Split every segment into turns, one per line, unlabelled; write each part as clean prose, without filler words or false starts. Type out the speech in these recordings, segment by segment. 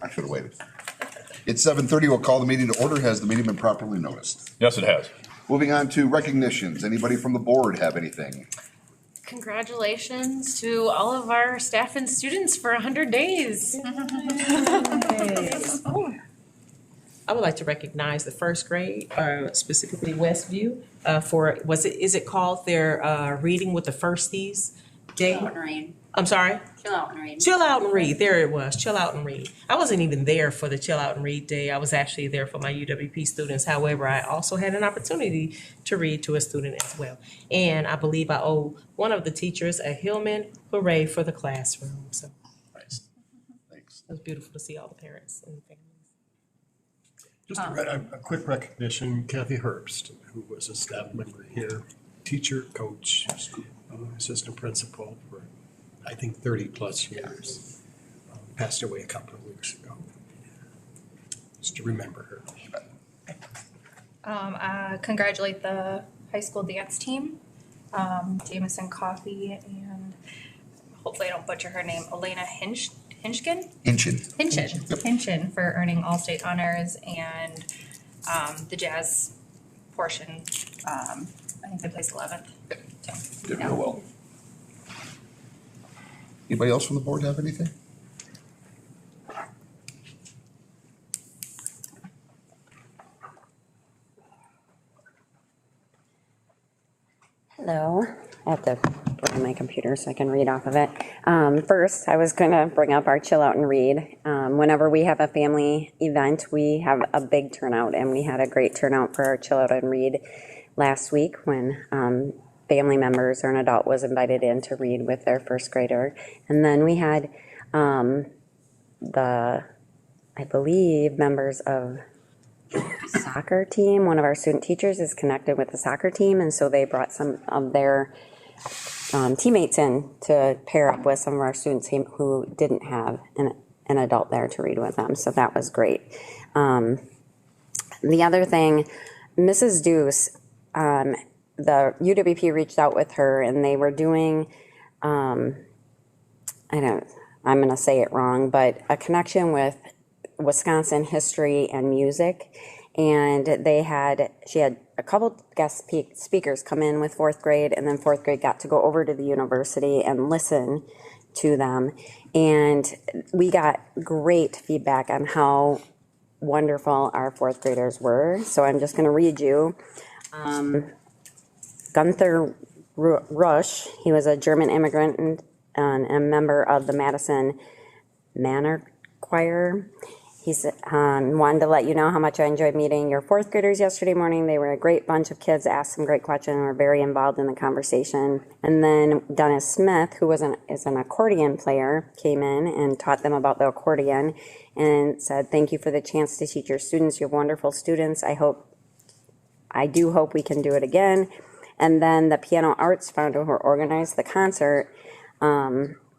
I should have waited. It's 7:30. We'll call the meeting to order. Has the meeting been properly noticed?
Yes, it has.
Moving on to recognitions. Anybody from the board have anything?
Congratulations to all of our staff and students for 100 days.
I would like to recognize the first grade, specifically Westview, is it called their Reading with the Firsties Day?
Chill out and read.
I'm sorry?
Chill out and read.
Chill Out and Read. There it was. Chill Out and Read. I wasn't even there for the Chill Out and Read Day. I was actually there for my UWP students. However, I also had an opportunity to read to a student as well. And I believe I owe one of the teachers a Hillman hooray for the classroom. So
Nice. Thanks.
it was beautiful to see all the parents and families.
Just a quick recognition, Kathy Herbst, who was a staff member here, teacher, coach, assistant principal for, I think, 30-plus years. Passed away a couple of weeks ago. Just to remember her.
Congratulate the high school dance team, Jameson Coffey, and hopefully I don't butcher her name, Elena Hinchkin? Hinchin for earning all-state honors, and the jazz portion, I think they placed 11th. So,
Did
yeah.
real well. Anybody else from the board have anything?
Hello. I have to bring my computer so I can read off of it. First, I was going to bring up our Chill Out and Read. Whenever we have a family event, we have a big turnout, and we had a great turnout for our Chill Out and Read last week when family members or an adult was invited in to read with their first grader. And then we had I believe, members of soccer team. One of our student teachers is connected with the soccer team, and so they brought some of their teammates in to pair up with some of our students who didn't have an adult there to read with them. So that was great. The other thing, Mrs. Deuce, the UWP reached out with her, and they were doing, I'm going to say it wrong, but a connection with Wisconsin history and music. And she had a couple guest speakers come in with fourth grade, and then fourth grade got to go over to the university and listen to them. And we got great feedback on how wonderful our fourth graders were. So I'm just going to read you. Gunther Rush, he was a German immigrant and a member of the Madison Manor Choir. He's wanted to let you know how much I enjoyed meeting your fourth graders yesterday morning. They were a great bunch of kids, asked some great questions, and were very involved in the conversation. And then Dennis Smith, who is an accordion player, came in and taught them about the accordion and said, "Thank you for the chance to teach your students. You have wonderful students. I do hope we can do it again." And then the piano arts founder who organized the concert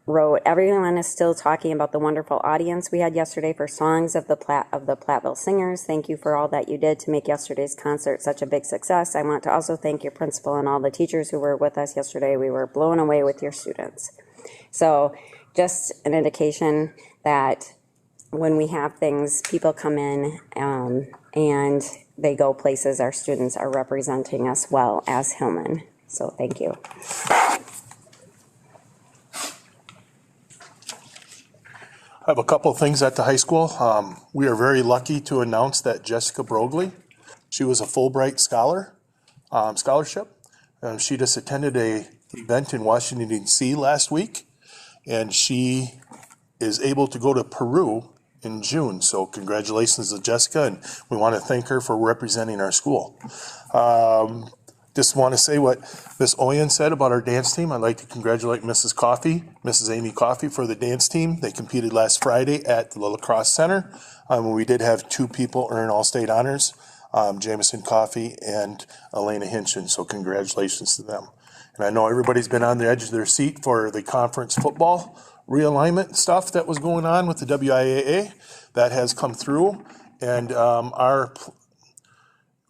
wrote, "Everyone is still talking about the wonderful audience we had yesterday for songs of the Platteville Singers. Thank you for all that you did to make yesterday's concert such a big success. I want to also thank your principal and all the teachers who were with us yesterday. We were blown away with your students." So just an indication that when we have things, people come in and they go places. Our students are representing us well as Hillman. So thank you.
I have a couple of things at the high school. We are very lucky to announce that Jessica Brogley, she was a Fulbright scholarship. She just attended a event in Washington, D.C. last week, and she is able to go to Peru in June. So congratulations to Jessica, and we want to thank her for representing our school. Just want to say what Ms. Oyen said about our dance team. I'd like to congratulate Mrs. Amy Coffey for the dance team. They competed last Friday at the La Crosse Center. We did have two people earn all-state honors, Jameson Coffey and Elena Hinchin, so congratulations to them. And I know everybody's been on the edge of their seat for the conference football realignment stuff that was going on with the WIAA. That has come through, and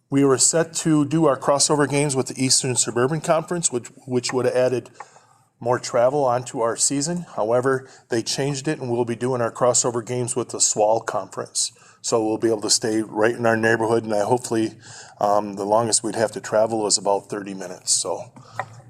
we were set to do our crossover games with the Eastern Suburban Conference, which would have added more travel onto our season. However, they changed it and we'll be doing our crossover games with the SWAL conference. So we'll be able to stay right in our neighborhood, and hopefully the longest we'd have to travel was about 30 minutes. So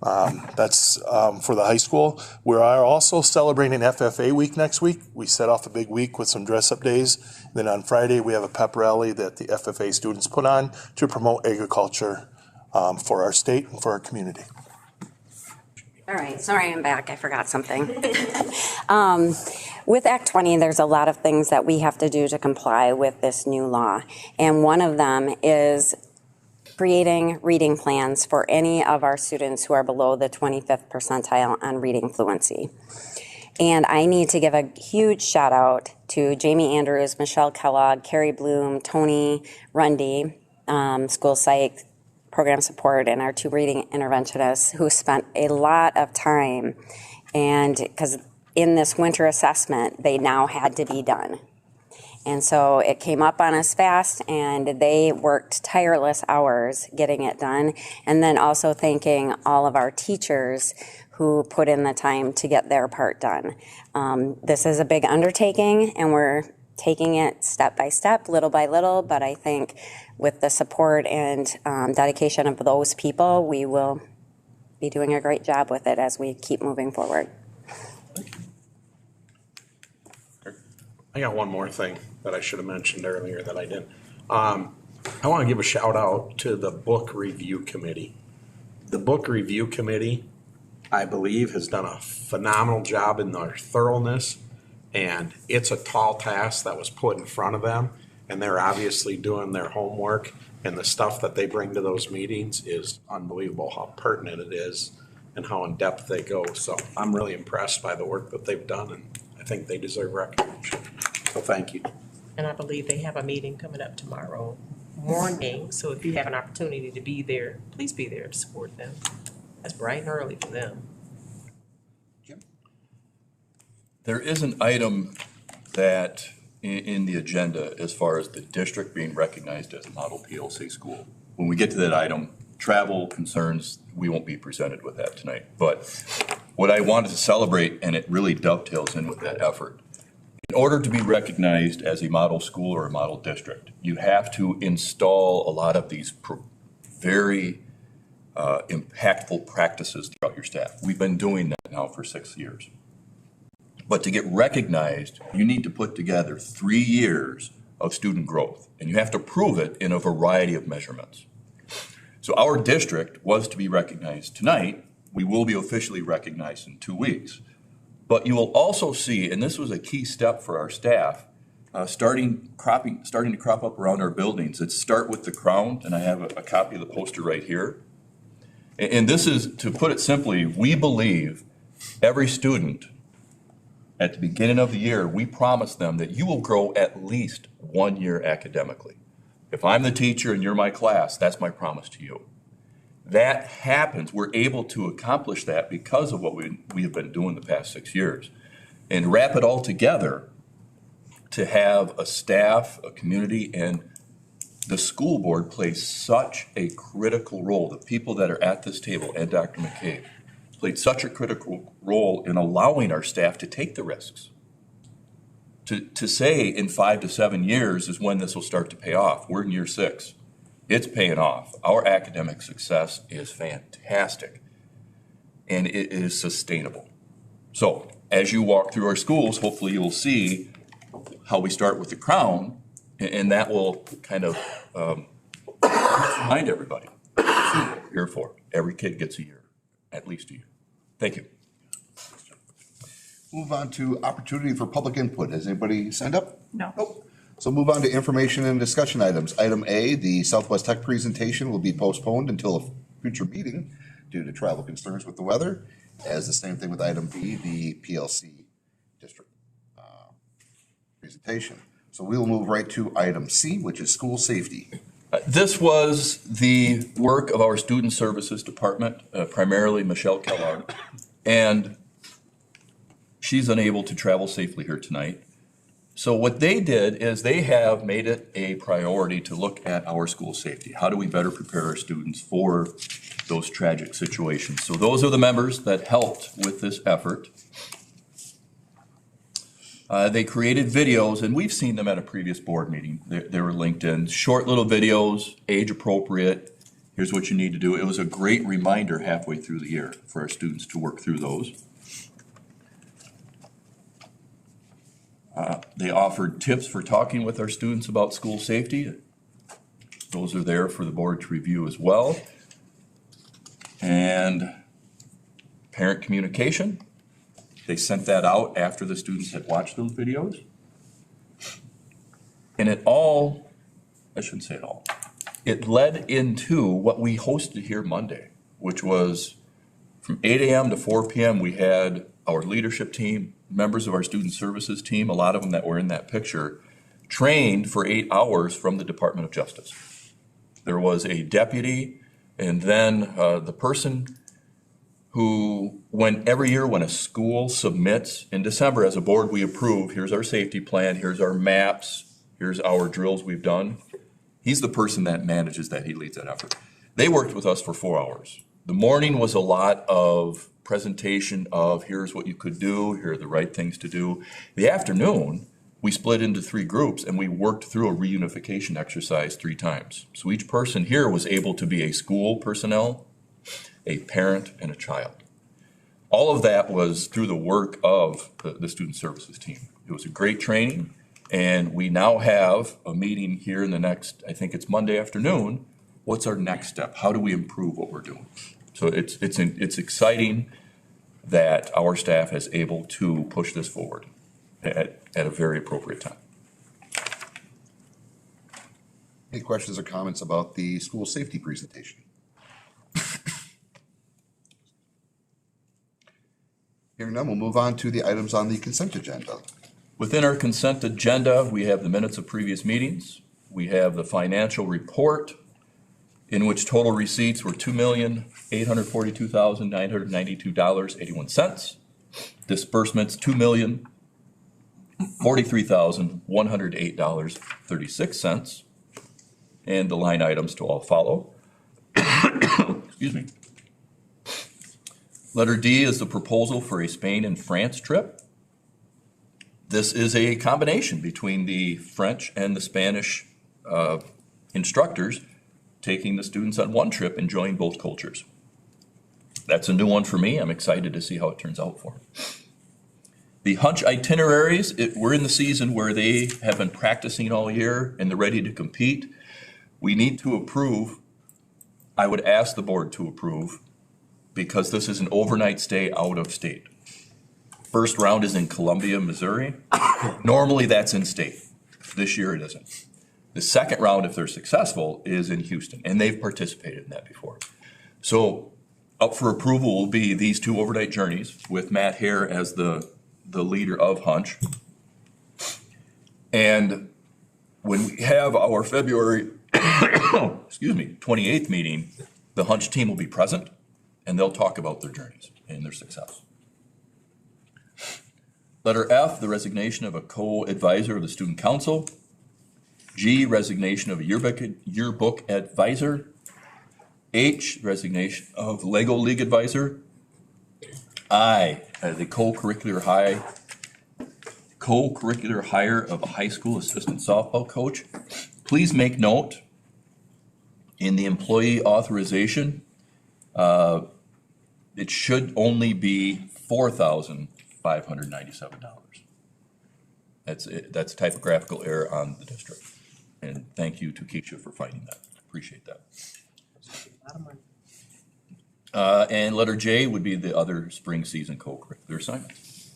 that's for the high school. We are also celebrating FFA week next week. We set off a big week with some dress-up days. Then on Friday, we have a pep rally that the FFA students put on to promote agriculture for our state and for our community.
All right, sorry, I'm back. I forgot something. With Act 20, there's a lot of things that we have to do to comply with this new law. And one of them is creating reading plans for any of our students who are below the 25th percentile on reading fluency. And I need to give a huge shout out to Jamie Andrews, Michelle Kellogg, Carrie Bloom, Tony Rundy, school psych, program support, and our 2 reading interventionists who spent a lot of time, and because in this winter assessment, they now had to be done. And so it came up on us fast, and they worked tireless hours getting it done. And then also thanking all of our teachers who put in the time to get their part done. This is a big undertaking, and we're taking it step by step, little by little, but I think with the support and dedication of those people, we will be doing a great job with it as we keep moving forward.
I got one more thing that I should have mentioned earlier that I didn't. I want to give a shout out to the book review committee. The book review committee, I believe, has done a phenomenal job in their thoroughness, and it's a tall task that was put in front of them, and they're obviously doing their homework, and the stuff that they bring to those meetings is unbelievable how pertinent it is and how in depth they go. So I'm really impressed by the work that they've done, and I think they deserve recognition. So thank you.
And I believe they have a meeting coming up tomorrow morning. So if you have an opportunity to be there, please be there to support them. That's bright and early for them.
There is an item that in the agenda as far as the district being recognized as a model PLC school. When we get to that item, travel concerns, we won't be presented with that tonight. But what I wanted to celebrate, and it really dovetails in with that effort, in order to be recognized as a model school or a model district, you have to install a lot of these very impactful practices throughout your staff. We've been doing that now for 6 years. But to get recognized, you need to put together 3 years of student growth, and you have to prove it in a variety of measurements. So our district was to be recognized tonight. We will be officially recognized in 2 weeks. But you will also see, and this was a key step for our staff, starting to crop up around our buildings. It's Start with the Crown, and I have a copy of the poster right here. And this is, to put it simply, we believe every student at the beginning of the year, we promise them that you will grow at least 1 year academically. If I'm the teacher and you're my class, that's my promise to you. That happens. We're able to accomplish that because of what we have been doing the past 6 years. And wrap it all together to have a staff, a community, and the school board plays such a critical role. The people that are at this table and Dr. McCabe played such a critical role in allowing our staff to take the risks. To say in 5 to 7 years is when this will start to pay off. We're in year 6. It's paying off. Our academic success is fantastic, and it is sustainable. So as you walk through our schools, hopefully you will see how we start with the crown, and that will kind of remind everybody what we're here for. Every kid gets a year, at least a year. Thank you.
Move on to opportunity for public input. Has anybody signed up?
No.
Nope. So move on to information and discussion items. Item A, the Southwest Tech presentation will be postponed until a future meeting due to travel concerns with the weather. As the same thing with item B, the PLC district presentation. So we will move right to item C, which is school safety.
This was the work of our Student Services Department, primarily Michelle Kellogg, and she's unable to travel safely here tonight. So what they did is they have made it a priority to look at our school safety. How do we better prepare our students for those tragic situations? So those are the members that helped with this effort. They created videos, and we've seen them at a previous board meeting. They were linked in. Short little videos, age appropriate. Here's what you need to do. It was a great reminder halfway through the year for our students to work through those. They offered tips for talking with our students about school safety. Those are there for the board to review as well. And parent communication. They sent that out after the students had watched those videos. And it all, I shouldn't say it all, it led into what we hosted here Monday, which was from 8 a.m. to 4 p.m. we had our leadership team, members of our student services team, a lot of them that were in that picture, trained for 8 hours from the Department of Justice. There was a deputy, and then the person who, every year when a school submits, in December as a board we approve, here's our safety plan, here's our maps, here's our drills we've done. He's the person that manages that, he leads that effort. They worked with us for 4 hours. The morning was a lot of presentation of here's what you could do, here are the right things to do. The afternoon, we split into 3 groups and we worked through a reunification exercise 3 times. So each person here was able to be a school personnel, a parent, and a child. All of that was through the work of the student services team. It was a great training, and we now have a meeting here in the next, I think it's Monday afternoon. What's our next step? How do we improve what we're doing? So it's exciting that our staff is able to push this forward at a very appropriate time.
Any questions or comments about the school safety presentation? Hearing none, we'll move on to the items on the consent agenda.
Within our consent agenda, we have the minutes of previous meetings. We have the financial report, in which total receipts were $2,842,992.81. Disbursements, $2,043,108.36. And the line items to all follow. Excuse me. Letter D is the proposal for a Spain and France trip. This is a combination between the French and the Spanish instructors taking the students on one trip, enjoying both cultures. That's a new one for me. I'm excited to see how it turns out for them. The Hunch itineraries, we're in the season where they have been practicing all year and they're ready to compete. We need to approve, I would ask the board to approve, because this is an overnight stay out of state. First round is in Columbia, Missouri. Normally that's in state. This year it isn't. The second round, if they're successful, is in Houston, and they've participated in that before. So up for approval will be these 2 overnight journeys with Matt Hare as the leader of Hunch. And when we have our February 28th meeting, the Hunch team will be present, and they'll talk about their journeys and their success. Letter F, the resignation of a co-advisor of the student council. G, resignation of a yearbook advisor. H, resignation of Lego League advisor. I, the co-curricular hire of a high school assistant softball coach. Please make note, in the employee authorization, it should only be $4,597. That's it. That's a typographical error on the district. And thank you to Keisha for finding that. Appreciate that. And letter J would be the other spring season co-curricular assignments.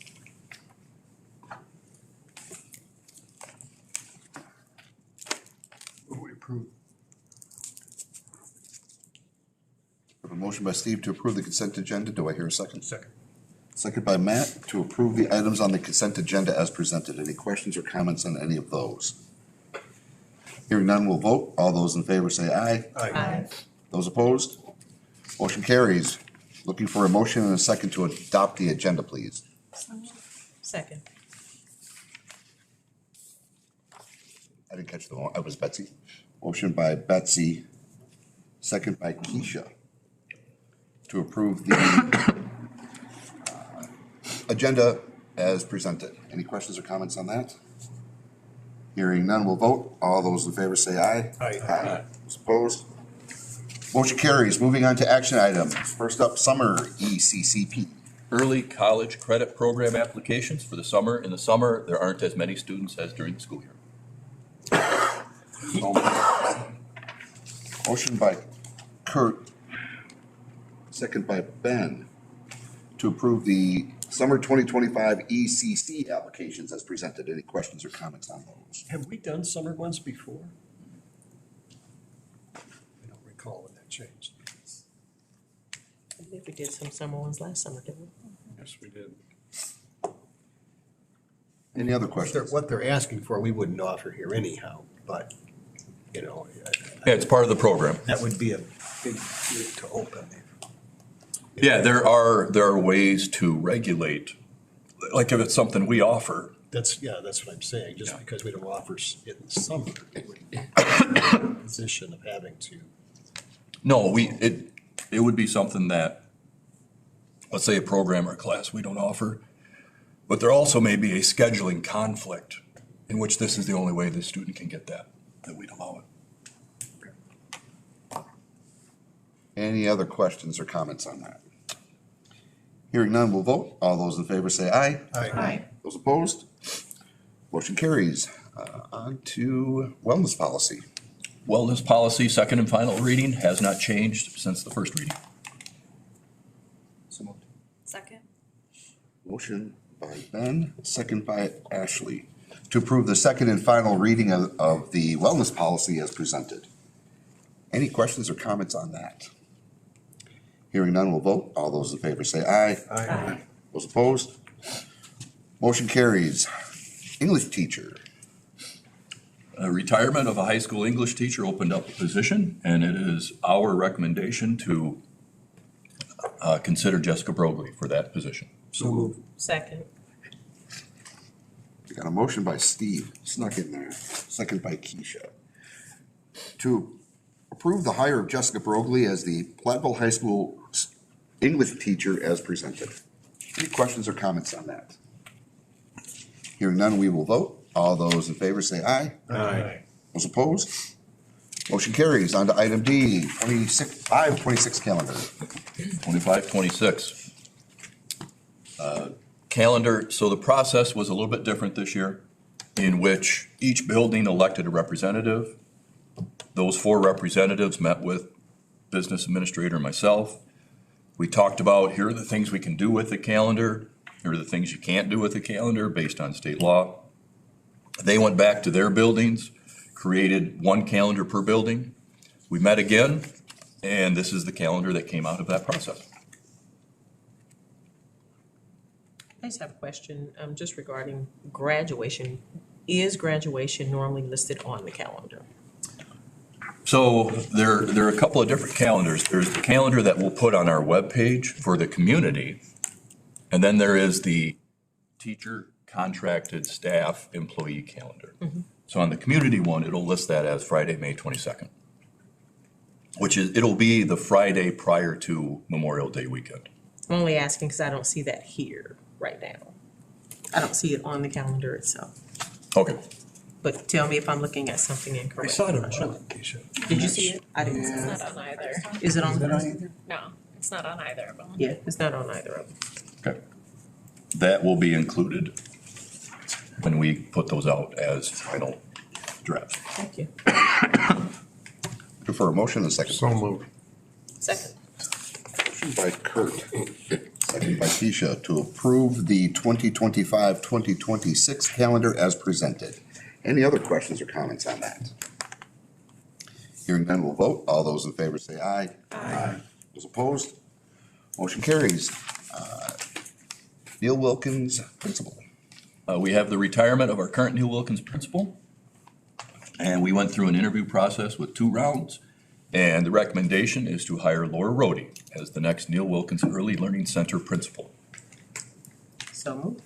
We approve.
We have a motion by Steve to approve the consent agenda. Do I hear a second?
Second.
Second by Matt to approve the items on the consent agenda as presented. Any questions or comments on any of those? Hearing none, we'll vote. All those in favor say aye.
Aye.
Those opposed? Motion carries. Looking for a motion and a second to adopt the agenda, please.
Second.
I didn't catch I was Betsy. Motion by Betsy, second by Keisha, to approve the agenda as presented. Any questions or comments on that? Hearing none, we'll vote. All those in favor say aye.
Aye.
Those opposed? Motion carries. Moving on to action items. First up, summer ECCP.
Early college credit program applications for the summer. In the summer, there aren't as many students as during the school year.
Motion by Kurt, second by Ben, to approve the summer 2025 ECC applications as presented. Any questions or comments on those?
Have we done summer ones before? I don't recall when that changed.
I think we did some summer ones last summer, didn't we?
Yes, we did.
Any other questions?
What they're asking for, we wouldn't offer here anyhow, but, you know,
Yeah, it's part of the program.
that would be a big group to open.
Yeah, there are ways to regulate, like if it's something we offer.
That's what I'm saying. Just
Yeah.
because we don't offer it in the summer, it would be a position of having to.
No, it would be something that, let's say a program or class we don't offer, but there also may be a scheduling conflict in which this is the only way the student can get that we'd allow it.
Any other questions or comments on that? Hearing none, we'll vote. All those in favor say aye.
Aye.
Those opposed? Motion carries. On to wellness policy.
Wellness policy, second and final reading, has not changed since the first reading.
Second.
Motion by Ben, second by Ashley, to approve the second and final reading of the wellness policy as presented. Any questions or comments on that? Hearing none, we'll vote. All those in favor say aye.
Aye.
Those opposed? Motion carries. English teacher.
Retirement of a high school English teacher opened up a position, and it is our recommendation to consider Jessica Broglie for that position.
So moved.
Second.
We got a motion by Steve, snuck in there, second by Keisha, to approve the hire of Jessica Broglie as the Platteville High School English teacher as presented. Any questions or comments on that? Hearing none, we will vote. All those in favor say aye.
Aye.
Those opposed? Motion carries. On to item D, 5/26 calendar.
25-26. Calendar, so the process was a little bit different this year, in which each building elected a representative. Those 4 representatives met with business administrator and myself. We talked about, here are the things we can do with the calendar, here are the things you can't do with the calendar based on state law. They went back to their buildings, created 1 calendar per building. We met again, and this is the calendar that came out of that process.
I just have a question, just regarding graduation. Is graduation normally listed on the calendar?
So there are a couple of different calendars. There's the calendar that we'll put on our webpage for the community, and then there is the teacher contracted staff employee calendar. So on the community one, it'll list that as Friday, May 22nd, which is, it'll be the Friday prior to Memorial Day weekend.
I'm only asking because I don't see that here right now. I don't see it on the calendar itself.
Okay.
But tell me if I'm looking at something incorrect.
I saw it
I'm not sure.
on Keisha.
Did you see it? I didn't see
It's
it.
not on either.
Is it on?
No, it's not on either of them.
Yeah, it's not on either of them.
Okay. That will be included when we put those out as final drafts.
Thank you.
Prefer a motion and a second.
So moved.
Second.
Motion by Kurt, second by Keisha, to approve the 2025-2026 calendar as presented. Any other questions or comments on that? Hearing none, we'll vote. All those in favor say aye. Aye. Those opposed? Motion carries. Neil Wilkins, principal.
We have the retirement of our current Neil Wilkins principal. And we went through an interview process with 2 rounds. And the recommendation is to hire Laura Rohde as the next Neil Wilkins Early Learning Center principal.
So moved.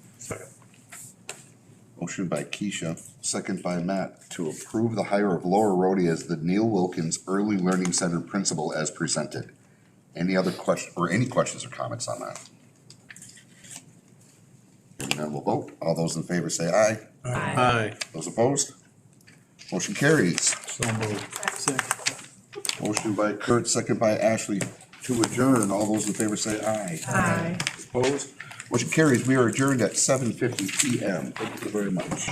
Motion by Keisha, second by Matt, to approve the hire of Laura Rhodey as the Neil Wilkins Early Learning Center principal as presented. Any other question, or any questions or comments on that? Hearing none, we'll vote. All those in favor say aye.
Aye.
Those opposed? Motion carries.
So moved.
Motion by Kurt, second by Ashley to adjourn. All those in favor say aye.
Aye.
Opposed? Motion carries. We are adjourned at 7:50 PM. Thank you very much.